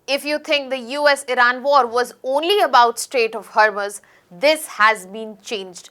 If you think the US-Iran war was only about Strait of Hormuz, this has been changed.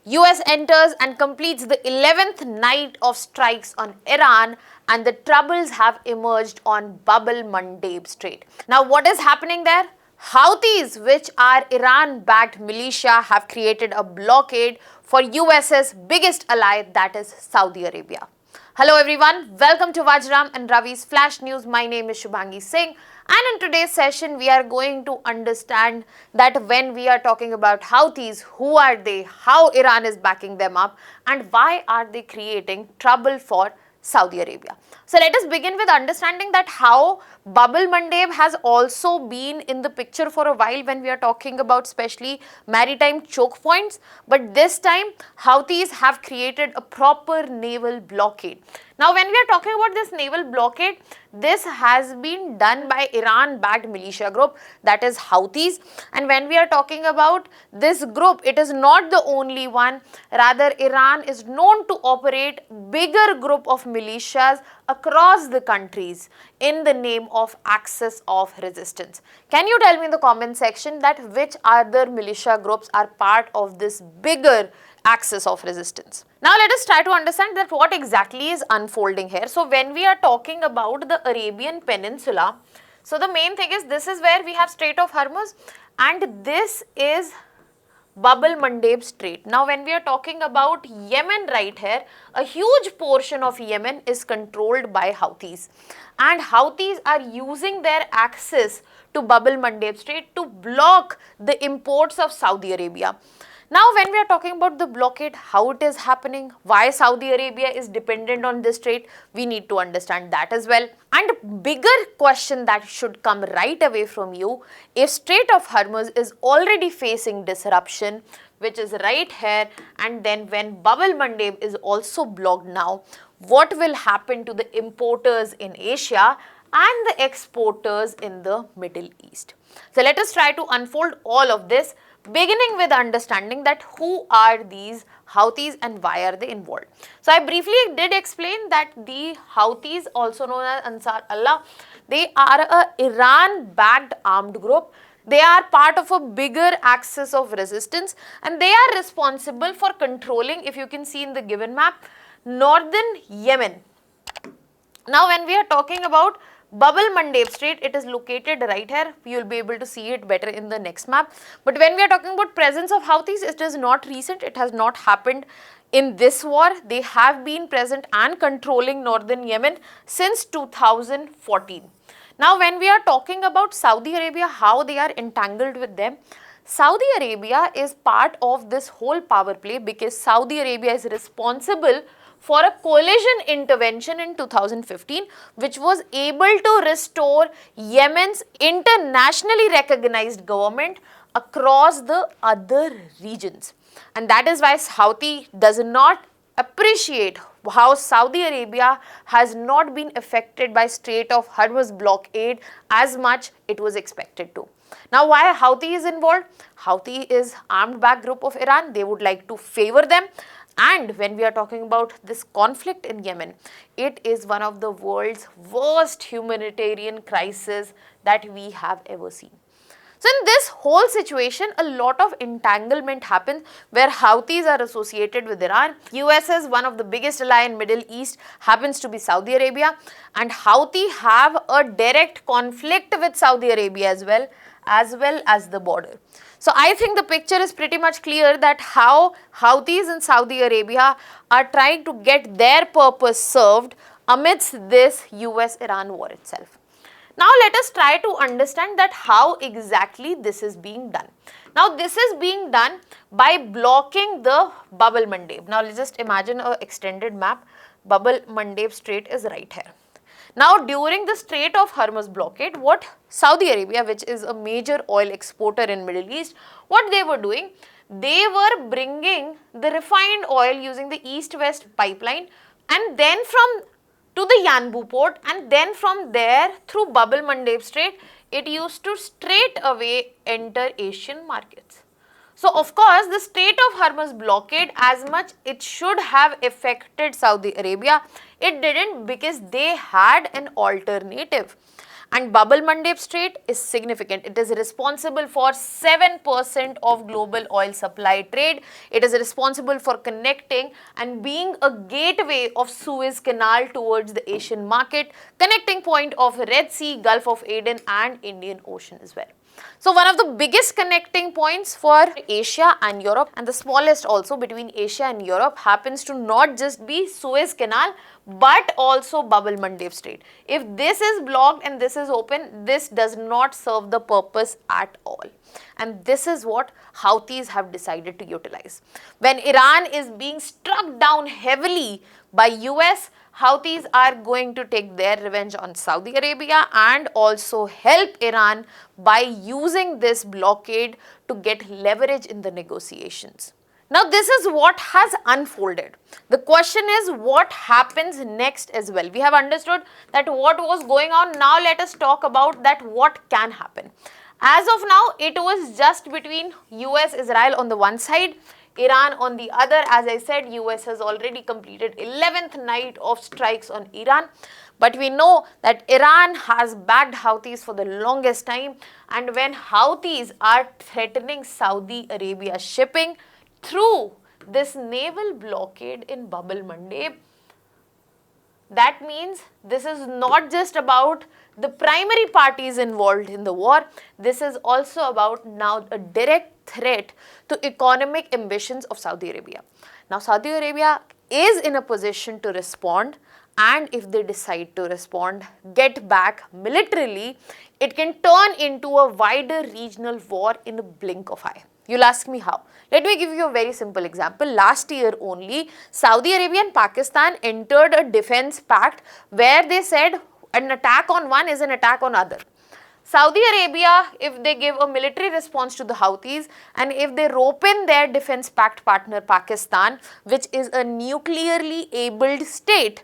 US enters and completes the 11th night of strikes on Iran, and the troubles have emerged on Bab el-Mandeb Strait. Now what is happening there? Houthis, which are Iran-backed militia, have created a blockade for US's biggest ally, that is Saudi Arabia. Hello everyone, welcome to Vajiram and Ravi's Flash News. My name is Shubhangi Singh, and in today's session we are going to understand that when we are talking about Houthis, who are they, how Iran is backing them up, and why are they creating trouble for Saudi Arabia. So let us begin with understanding that how Bab el-Mandeb has also been in the picture for a while when we are talking about especially maritime choke points, but this time Houthis have created a proper naval blockade. Now when we are talking about this naval blockade, this has been done by Iran-backed militia group, that is Houthis, and when we are talking about this group, it is not the only one. Rather, Iran is known to operate bigger group of militias across the countries in the name of axis of resistance. Can you tell me in the comment section that which other militia groups are part of this bigger axis of resistance? Now let us try to understand that what exactly is unfolding here. So when we are talking about the Arabian Peninsula, so the main thing is this is where we have Strait of Hormuz and this is Bab el-Mandeb Strait. Now when we are talking about Yemen right here, a huge portion of Yemen is controlled by Houthis, and Houthis are using their access to Bab el-Mandeb Strait to block the imports of Saudi Arabia. Now when we are talking about the blockade, how it is happening, why Saudi Arabia is dependent on this strait, we need to understand that as well. And bigger question that should come right away from you, if Strait of Hormuz is already facing disruption, which is right here, and then when Bab el-Mandeb is also blocked now, what will happen to the importers in Asia and the exporters in the Middle East? So let us try to unfold all of this, beginning with understanding that who are these Houthis and why are they involved. So I briefly did explain that the Houthis, also known as Ansar Allah, they are a Iran-backed armed group. They are part of a bigger axis of resistance, and they are responsible for controlling, if you can see in the given map, northern Yemen. Now when we are talking about Bab el-Mandeb Strait, it is located right here. You will be able to see it better in the next map. But when we are talking about presence of Houthis, it is not recent. It has not happened in this war. They have been present and controlling northern Yemen since 2014. Now when we are talking about Saudi Arabia, how they are entangled with them, Saudi Arabia is part of this whole power play because Saudi Arabia is responsible for a coalition intervention in 2015, which was able to restore Yemen's internationally recognized government across the other regions. And that is why Houthi does not appreciate how Saudi Arabia has not been affected by Strait of Hormuz blockade as much it was expected to. Now why Houthi is involved? Houthi is armed back group of Iran. They would like to favor them. And when we are talking about this conflict in Yemen, it is one of the world's worst humanitarian crises that we have ever seen. So in this whole situation, a lot of entanglement happens where Houthis are associated with Iran. US is one of the biggest ally in Middle East, happens to be Saudi Arabia, and Houthi have a direct conflict with Saudi Arabia as well as the border. So I think the picture is pretty much clear that how Houthis in Saudi Arabia are trying to get their purpose served amidst this US-Iran war itself. Now let us try to understand that how exactly this is being done. Now this is being done by blocking the Bab el-Mandeb. Now let's just imagine an extended map. Bab el-Mandeb Strait is right here. Now during the Strait of Hormuz blockade, what Saudi Arabia, which is a major oil exporter in Middle East, what they were doing, they were bringing the refined oil using the east-west pipeline and then to the Yanbu port, and then from there through Bab el-Mandeb Strait, it used to straight away enter Asian markets. So of course, the Strait of Hormuz blockade, as much it should have affected Saudi Arabia, it didn't because they had an alternative. And Bab-el-Mandeb Strait is significant. It is responsible for 7% of global oil supply trade. It is responsible for connecting and being a gateway of Suez Canal towards the Asian market, connecting point of Red Sea, Gulf of Aden and Indian Ocean as well. So one of the biggest connecting points for Asia and Europe, and the smallest also between Asia and Europe, happens to not just be Suez Canal but also Bab-el-Mandeb Strait. If this is blocked and this is open, this does not serve the purpose at all. And this is what Houthis have decided to utilize. When Iran is being struck down heavily by US, Houthis are going to take their revenge on Saudi Arabia and also help Iran by using this blockade to get leverage in the negotiations. Now this is what has unfolded. The question is what happens next as well. We have understood that what was going on. Now let us talk about that what can happen. As of now, it was just between US, Israel on the one side, Iran on the other. As I said, US has already completed 11th night of strikes on Iran. But we know that Iran has backed Houthis for the longest time, and when Houthis are threatening Saudi Arabia shipping through this naval blockade in Bab-el-Mandeb, that means this is not just about the primary parties involved in the war. This is also about now a direct threat to economic ambitions of Saudi Arabia. Now Saudi Arabia is in a position to respond, and if they decide to respond, get back militarily, it can turn into a wider regional war in a blink of eye. You'll ask me how. Let me give you a very simple example. Last year only, Saudi Arabia and Pakistan entered a defense pact where they said an attack on one is an attack on other. Saudi Arabia, if they give a military response to the Houthis and if they rope in their defense pact partner Pakistan, which is a nuclearly abled state,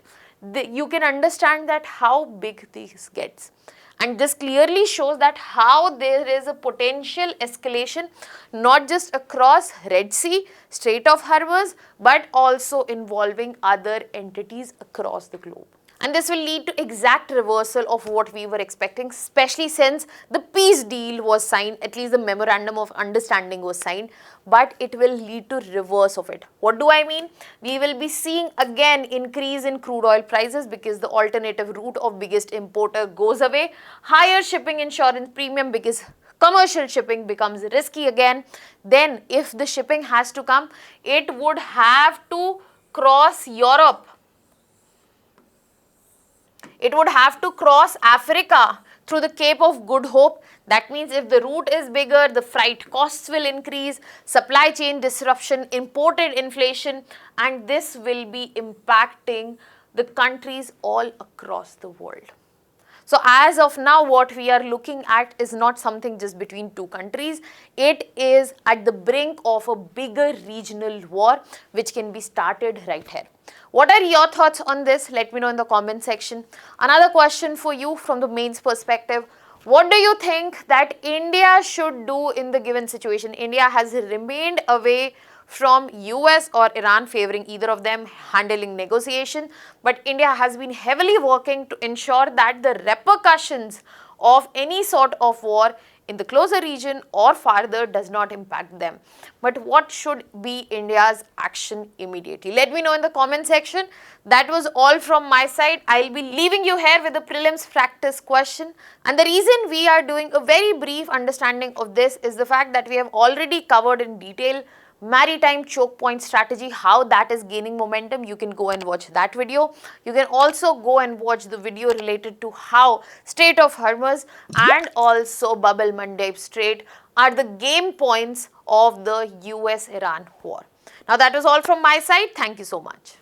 you can understand that how big this gets. And this clearly shows that how there is a potential escalation not just across Red Sea, Strait of Hormuz, but also involving other entities across the globe. And this will lead to exact reversal of what we were expecting, especially since the peace deal was signed, at least the memorandum of understanding was signed, but it will lead to reverse of it. What do I mean? We will be seeing again increase in crude oil prices because the alternative route of biggest importer goes away, higher shipping insurance premium because commercial shipping becomes risky again. Then if the shipping has to come, it would have to cross Europe. It would have to cross Africa through the Cape of Good Hope. That means if the route is bigger, the freight costs will increase, supply chain disruption, imported inflation, and this will be impacting the countries all across the world. So as of now, what we are looking at is not something just between two countries. It is at the brink of a bigger regional war which can be started right here. What are your thoughts on this? Let me know in the comment section. Another question for you from the mains perspective. What do you think that India should do in the given situation? India has remained away from US or Iran, favoring either of them handling negotiation, but India has been heavily working to ensure that the repercussions of any sort of war in the closer region or farther does not impact them. But what should be India's action immediately? Let me know in the comment section. That was all from my side. I'll be leaving you here with a prelims practice question. And the reason we are doing a very brief understanding of this is the fact that we have already covered in detail maritime choke point strategy, how that is gaining momentum. You can go and watch that video. You can also go and watch the video related to how Strait of Hormuz and also Bab-el-Mandeb Strait are the game points of the US-Iran war. Now that was all from my side. Thank you so much.